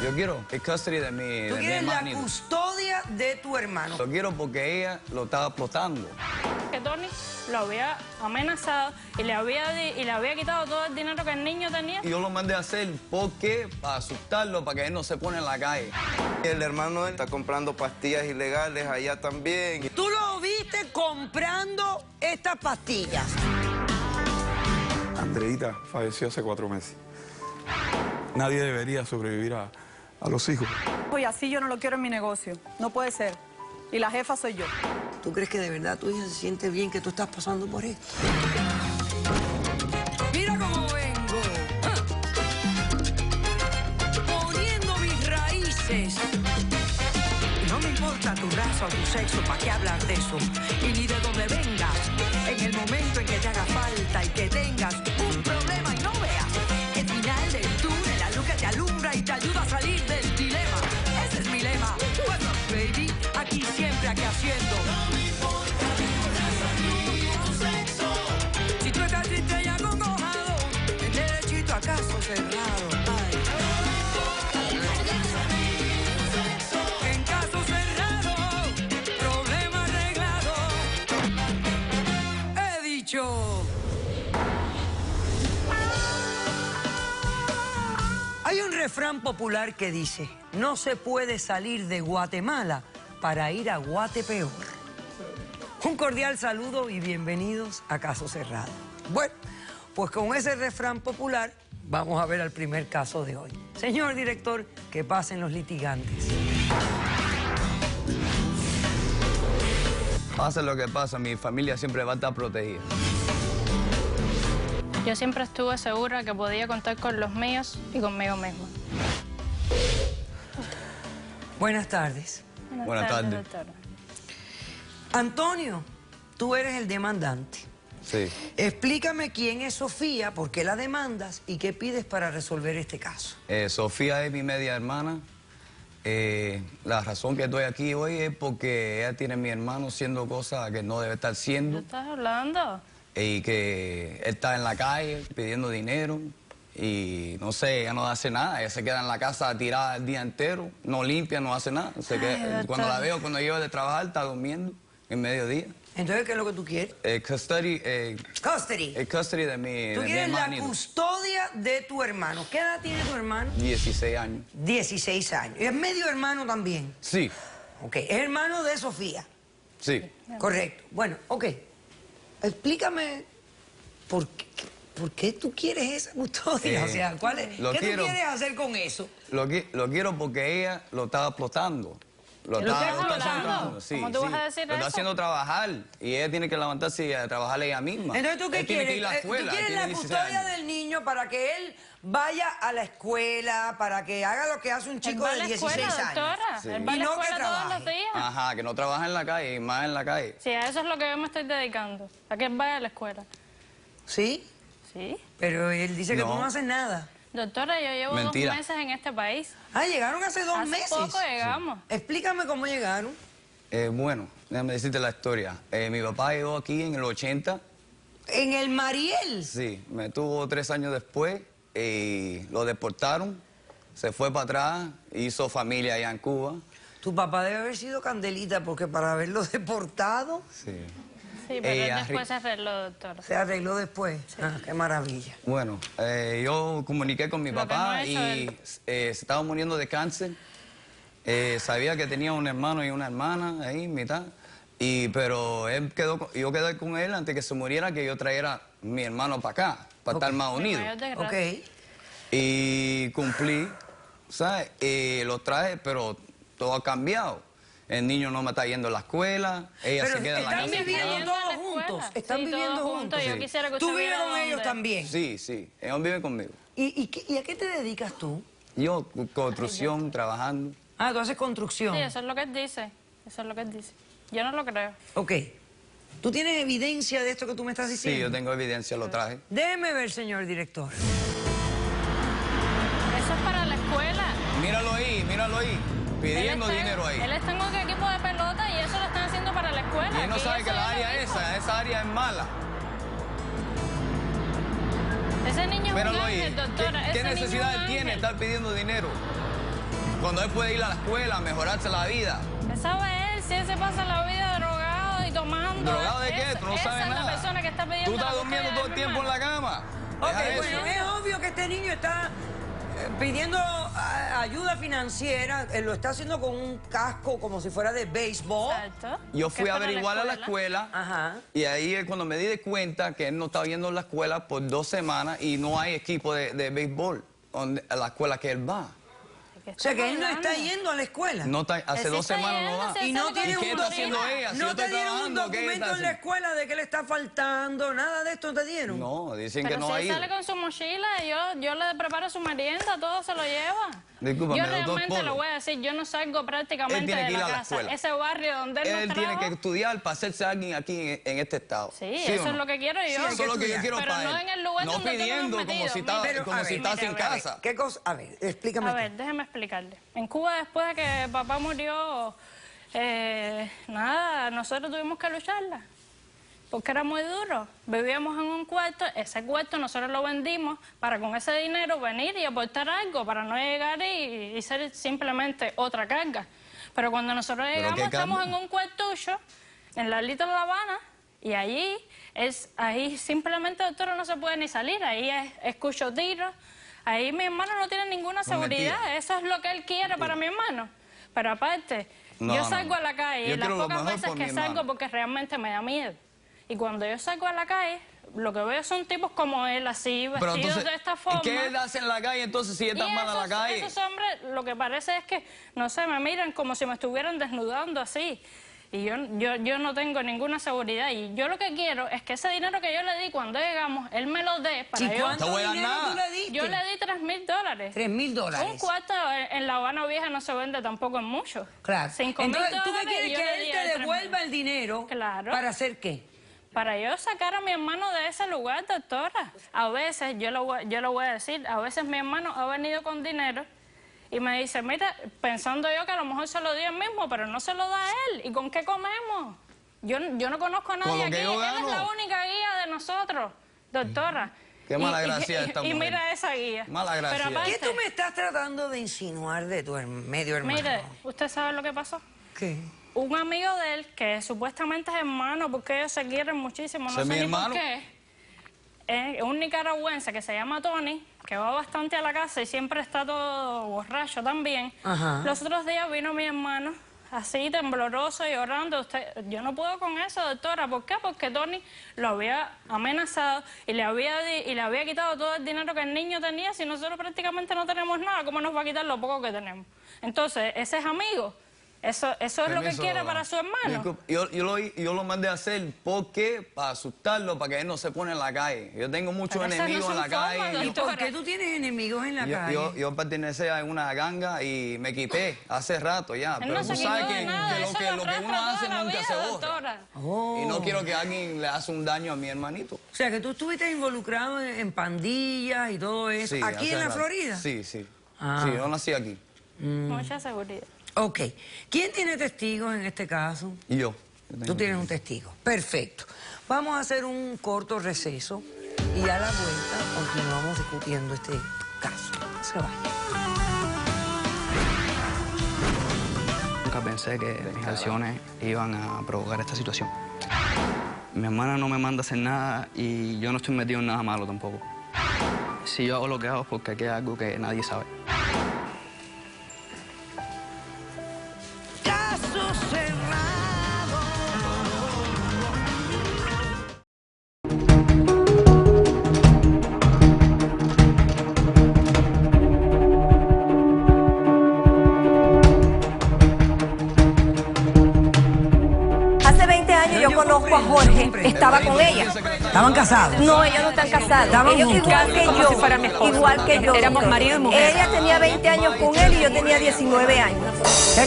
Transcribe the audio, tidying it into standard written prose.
Yo quiero el custody de mi Tú quieres la hermanito. custodia de tu hermano. Lo quiero porque ella lo estaba explotando. Que Tony lo había amenazado y le había quitado todo el dinero que el niño tenía. Y yo lo mandé a hacer porque para asustarlo, para que él no se pone en la calle. El hermano de él está comprando pastillas ilegales allá también. Tú lo viste comprando estas pastillas. Andreita falleció hace 4 meses. Nadie debería sobrevivir a los hijos. Y así yo no lo quiero en mi negocio. No puede ser. Y la jefa soy yo. ¿Tú crees que de verdad tu hija se siente bien que tú estás pasando por esto? Mira cómo vengo. Poniendo mis raíces. No me importa tu raza o tu sexo, ¿para qué hablar de eso? Y ni de dónde vengas. En el momento en que te haga falta y que tengas un problema y no veas el final del túnel, la luz que te alumbra y te ayuda a salir del dilema. Ese es mi lema. What's up, baby? Aquí siempre, aquí haciendo. No me importa tu raza ni tu sexo. Si tú estás triste y acongojado, el derechito a caso cerrado. Ay. En caso cerrado, problema arreglado. He dicho. Hay un refrán popular que dice: no se puede salir de Guatemala para ir a Guatepeor. Un cordial saludo y bienvenidos a Caso Cerrado. Bueno, pues con ese refrán popular vamos a ver al primer caso de hoy. Señor director, que pasen los litigantes. Pase lo que pasa, mi familia siempre va a estar protegida. Yo siempre estuve segura que podía contar con los míos y conmigo misma. Buenas tardes. Buenas tardes. doctora. Antonio, tú eres el demandante. Sí. Explícame quién es Sofía, por qué la demandas y qué pides para resolver este caso. Sofía es mi media hermana. La razón que estoy aquí hoy es porque ella tiene a mi hermano haciendo cosas que no debe estar ¿Qué haciendo. estás hablando? Y que él está en la calle pidiendo dinero y no sé, ella no hace nada, ella se queda en la casa tirada el día entero, no limpia, no hace nada. Cuando la veo, cuando llego de trabajar, está durmiendo en mediodía. Entonces, ¿qué es lo que tú quieres? Custody, Custody. el custody de mi Tú quieres la hermanito. custodia de tu hermano. ¿Qué edad tiene tu hermano? 16 años. 16 años. ¿Es medio hermano también? Sí, Ok, es hermano de Sofía. sí. Correcto. Bueno, ok. Explícame por qué tú quieres esa custodia. O sea, ¿qué tú quieres hacer con eso? Lo quiero porque ella lo estaba explotando. Lo estás está hablando? haciendo. Sí, ¿Cómo tú vas a decir lo está eso? haciendo trabajar y ella tiene que levantarse y a trabajar ella misma. Entonces, ¿tú qué Él tiene que quieres? ir a la escuela. ¿Tú quieres él la tiene 16 custodia años. del niño para que él vaya a la escuela, para que haga lo que hace un chico ¿Él va a de la 16 escuela, años? doctora? Sí. Él va a Y la no que escuela todos trabaje. los días. Ajá, que no trabaja en la calle y más en la calle. Sí, a eso es lo que yo me estoy dedicando. A que él vaya a la escuela. ¿Sí? ¿Sí? Pero él dice que tú No. no haces nada. Doctora, yo llevo Mentira. 2 meses en este país. Ah, llegaron hace 2 Hace meses. poco llegamos. Explícame cómo llegaron. Bueno, déjame decirte la historia. Mi papá llegó aquí en el 80. En el Mariel. Sí, me tuvo 3 años después y lo deportaron. Se fue para atrás, hizo familia allá en Cuba. Tu papá debe haber sido Candelita, porque para haberlo deportado Sí. Sí, pero él después se arregló, doctora. se arregló después. Ah, qué maravilla. Bueno, yo comuniqué con mi Lo que papá no ha hecho y él. se estaba muriendo de cáncer. Sabía que tenía un hermano y una hermana ahí, mitad. Pero yo quedé con él antes que se muriera, que yo trajera mi hermano para acá, para estar más unidos. Mayor de Ok. gracia. Y cumplí, ¿sabes? Lo traje, pero todo ha cambiado. El niño no me está yendo a la escuela, ella Pero se queda en la están casa. viviendo Yendo a todos la escuela. juntos. Están Sí, viviendo todos juntos. juntos. Yo Sí. quisiera que ¿Tú usted vives viera con ellos dónde. también? Sí, sí, ellos viven conmigo. ¿Y a qué te dedicas tú? Yo, construcción, trabajando. Ah, tú haces construcción. Sí, eso es lo que él dice. Eso es lo que él dice. Yo no lo creo. Ok. ¿Tú tienes evidencia de esto que tú me estás diciendo? Sí, yo tengo evidencia, lo traje. Déjeme ver, señor director. Eso es para la escuela. Míralo ahí, pidiendo Él está- dinero ahí. Él está en un equipo de pelota y eso lo están haciendo para la escuela. Y él no Aquí sabe eso que la yo lo área he visto. esa área es mala. Ese niño es un Míralo ángel, ahí. doctora. ¿Qué Ese niño es necesidad un él tiene de ángel. estar pidiendo dinero? cuando él puede ir a la escuela, mejorarse la vida. ¿Qué sabe él si él se pasa la vida drogado y tomando? ¿Drogado de qué? Tú no sabes Esa nada. es la persona que está pidiendo. Tú estás la durmiendo búsqueda todo el de mi tiempo en hermano. la cama. Ok, Deja eso. bueno, es obvio que este niño está pidiendo ayuda financiera. Él lo está haciendo con un casco como si fuera de béisbol. Exacto. Yo Que fui es a para averiguar a la escuela Ajá. y ahí es cuando me di de cuenta que él no estaba yendo a la escuela por 2 semanas y no hay equipo de béisbol a la escuela que él va. O sea que él no está yendo a la escuela. No está, hace Él sí 2 está semanas no yendo, va. sí, Y no sale con tiene su ¿Y qué está mochila. haciendo ella? Si yo ¿No estoy te dieron un trabajando, ¿qué documento está en la haciendo? escuela de que le está faltando? ¿Nada de esto te dieron? No, dicen Pero que no si ha él ido. sale con su mochila, yo le preparo su merienda, todo se lo lleva. Discúlpame, Yo doctor realmente Polo. lo voy a decir, yo no salgo prácticamente Él tiene de que ir la a la casa. escuela. Ese barrio donde él, Él no tiene que trabaja. estudiar para hacerse alguien aquí en este estado. Sí, o eso no? es lo que quiero yo. hay Eso es lo que yo estudiar. quiero Pero para no él. en el lugar No donde tú lo has pidiendo metido. como si Mira, estás a ver, estás en mira, a ver, casa. ¿qué cosa? A ver, explícame. A ver, déjeme explicarle. En Cuba, después de que papá murió, nada, nosotros tuvimos que lucharla. Porque era muy duro. Vivíamos en un cuarto, ese cuarto nosotros lo vendimos para con ese dinero venir y aportar algo, para no llegar y ser simplemente otra carga. Pero cuando nosotros ¿Pero llegamos, qué estamos carga? en un cuartucho, en la Little La Habana, y ahí simplemente, doctora, no se puede ni salir, ahí escucho tiros. Ahí mi hermano no tiene ninguna seguridad, mentira. eso es lo que él quiere para mi hermano. Pero aparte, yo salgo a la calle, Yo las quiero lo pocas mejor veces por que mi salgo hermano. porque realmente me da miedo. Y cuando yo salgo a la calle, lo que veo son tipos como él, así, Pero vestidos entonces, de esta forma. ¿qué él hace en la calle entonces si él está mal a la calle? Esos hombres, lo que parece es que, no sé, me miran como si me estuvieran desnudando así. Y yo no tengo ninguna seguridad. Y yo lo que quiero es que ese dinero que yo le di cuando llegamos, él me lo dé para ¿Y yo... cuánto Te voy a dar dinero nada. tú le diste? Yo le di $3,000. $3,000. Un cuarto en La Habana Vieja no se vende tampoco en mucho. Claro. $5,000 Entonces, ¿tú qué quieres? y yo Que le él di te $3,000. devuelva el dinero. Claro. ¿Para hacer qué? Para yo sacar a mi hermano de ese lugar, doctora. A veces, yo lo voy a decir, a veces mi hermano ha venido con dinero y me dice, mira, pensando yo que a lo mejor se lo di él mismo, pero no se lo da a él. ¿Y con qué comemos? Yo no conozco a Con nadie lo aquí. que yo Él es gano. la única guía de nosotros, doctora. Qué mala gracia esta y mujer. mira esa guía. Mala gracia. Pero aparte, ¿Qué tú me estás tratando de insinuar de tu medio hermano? mire, ¿usted sabe lo que pasó? ¿Qué? Un amigo de él, que supuestamente es hermano, porque ellos se quieren muchísimo, no ¿Ese es sé mi ni hermano? por qué, un nicaragüense que se llama Tony, que va bastante a la casa y siempre está todo borracho también. Ajá. Los otros días vino mi hermano, así tembloroso, llorando. Yo no puedo con eso, doctora. ¿Por qué? Porque Tony lo había amenazado y le había quitado todo el dinero que el niño tenía. Si nosotros prácticamente no tenemos nada, ¿cómo nos va a quitar lo poco que tenemos? Entonces, ese es amigo. Eso es lo que Permiso, quiere para su hermano. disculpe, yo lo mandé a hacer porque para asustarlo, para que él no se pone en la calle. Yo tengo muchos Pero esas no enemigos en son la calle. formas, ¿Y Yo- por qué tú tienes enemigos en la calle? Yo pertenecía a una ganga y me quité hace rato ya. Él Pero no tú se sabes quitó que, de nada, que lo eso que lo lo que arrastra uno toda hace la nunca vida, se borra. doctora. Oh. Y no quiero que alguien le hace un daño a mi hermanito. O sea, que tú estuviste involucrado en pandillas y todo eso. Sí, ¿Aquí hace en la rato. Florida? Sí, sí. Ah. Sí, yo nací aquí. Mucha seguridad. Ok. ¿Quién tiene testigos en este caso? Y yo. Tú tienes un testigo. Perfecto. Vamos a hacer un corto receso y a la vuelta continuamos discutiendo este caso. No se vaya. Nunca pensé que mis acciones iban a provocar esta situación. Mi hermana no me manda a hacer nada y yo no estoy metido en nada malo tampoco. Si yo hago lo que hago es porque aquí hay algo que nadie sabe. Caso cerrado. Hace 20 años yo conozco a Jorge, estaba con ella. ¿Estaban casados? No, ellos no están casados. Estaban Ellos juntos. igual que Como yo, si fuera mi esposo. igual que yo. Éramos marido y mujer. Ella tenía 20 años con él y yo tenía 19 años.